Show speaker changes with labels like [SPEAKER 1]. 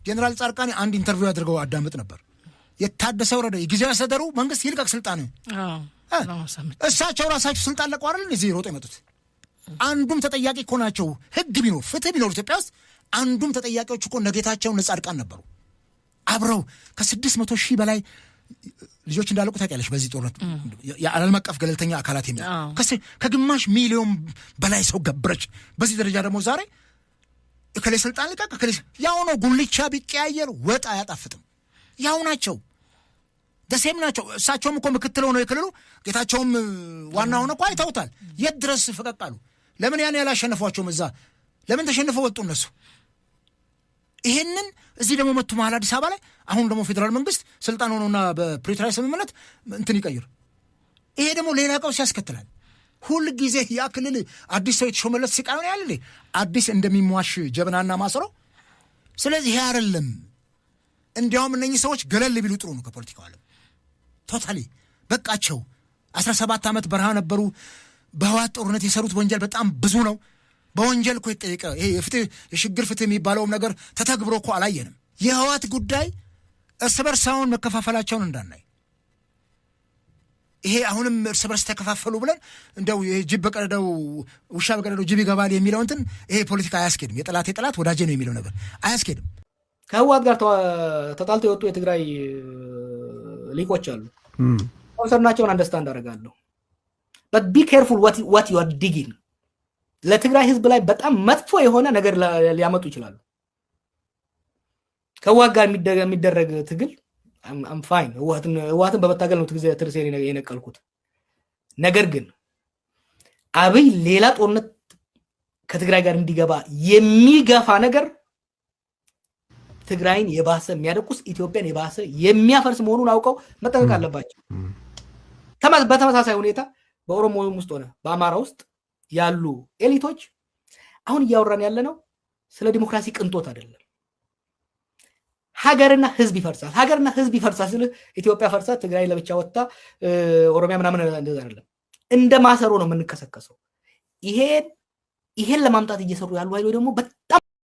[SPEAKER 1] ጀነራል ጻርቃኔ አንድ ኢንተርቪው አድርገው አዳምጥ ነበር። የታደሰ ወረደ የጊዜያዊ አስተዳደሩ መንግስት ይልቀቅ ስልጣን እሳቸው ራሳቸው ስልጣን ለቀው አይደል እዚህ ሮጥ የመጡት። አንዱም ተጠያቂ እኮ ናቸው። ህግ ቢኖር ፍትህ ቢኖር ኢትዮጵያ ውስጥ አንዱም ተጠያቂዎች እኮ ነጌታቸው ጻድቃን ነበሩ። አብረው ከ600,000 በላይ ልጆች እንዳለቁ ታውቂያለሽ። በዚህ ጦርነት የዓለም አቀፍ ገለልተኛ አካላት የሚል ከግማሽ ሚሊዮን በላይ ሰው ገበረች። በዚህ ደረጃ ደግሞ ዛሬ እከሌ ስልጣን ልቀቅ እከሌ ያው ነው። ጉልቻ ቢቀያየር ወጥ አያጣፍጥም። ያው ናቸው፣ ደሴም ናቸው። እሳቸውም እኮ ምክትል ሆነው የክልሉ ጌታቸውም ዋና ሆነ እኮ አይተውታል። የት ድረስ ፈቀቃሉ? ለምን ያን ያላሸነፏቸውም? እዛ ለምን ተሸንፈው ወጡ እነሱ? ይሄንን እዚህ ደግሞ መቱ መሀል አዲስ አበባ ላይ አሁን ደግሞ ፌደራል መንግስት ስልጣን ሆኖና በፕሪቶሪያ ስምምነት እንትን ይቀይር። ይሄ ደግሞ ሌላ ቀውስ ያስከትላል። ሁል ጊዜ ያ ክልል አዲስ ሰው የተሾመለት ሲቃየው ያለ አዲስ እንደሚሟሽ ጀበናና ማሰሮ። ስለዚህ ይሄ አይደለም። እንዲያውም እነኚህ ሰዎች ገለል ቢሉ ጥሩ ነው ከፖለቲካው ዓለም ቶታሊ በቃቸው። 17 ዓመት በረሃ ነበሩ። በህወሓት ጦርነት የሰሩት ወንጀል በጣም ብዙ ነው። በወንጀል እኮ ይጠየቀ ይሄ የሽግግር ፍትህ የሚባለውም ነገር ተተግብሮ እኮ አላየንም። የህወሓት ጉዳይ እርስ በርሳውን መከፋፈላቸውን እንዳናይ። ይሄ አሁንም እርስ በርስ ተከፋፈሉ ብለን እንደው ጅብ በቀደደው ውሻ በቀደደው ጅብ ይገባል የሚለው እንትን ይሄ ፖለቲካ አያስኬድም። የጠላት ወዳጄ ነው የሚለው ነገር አያስኬድም።
[SPEAKER 2] ከህወሓት ጋር ተጣልተው የወጡ የትግራይ ሊቆች አሉ። ኮንሰርናቸውን አንደርስታንድ አደርጋለሁ። but be careful what you are digging። ለትግራይ ህዝብ ላይ በጣም መጥፎ የሆነ ነገር ሊያመጡ ይችላሉ። ከህወሓት ጋር የሚደረግ ትግል I'm fine። ህወሓትን በመታገል ነው ትርሴን የነቀልኩት። ነገር ግን አብይ ሌላ ጦርነት ከትግራይ ጋር እንዲገባ የሚገፋ ነገር ትግራይን የባሰ የሚያደቁስ ኢትዮጵያን የባሰ የሚያፈርስ መሆኑን አውቀው መጠንቀቅ አለባቸው። በተመሳሳይ ሁኔታ በኦሮሞ ውስጥ ሆነ በአማራ ውስጥ ያሉ ኤሊቶች አሁን እያወራን ያለነው ስለ ዲሞክራሲ ቅንጦት አይደለም። ሀገርና ህዝብ ይፈርሳል። ሀገርና ህዝብ ይፈርሳል ስለ ኢትዮጵያ ፈርሳ ትግራይ ለብቻ ወጣ ኦሮሚያ ምናምን እንደዛ አይደለም። እንደ ማሰሮ ነው የምንከሰከሰው። ይሄን ለማምጣት እየሰሩ ያሉ ኃይሎች ደግሞ በጣም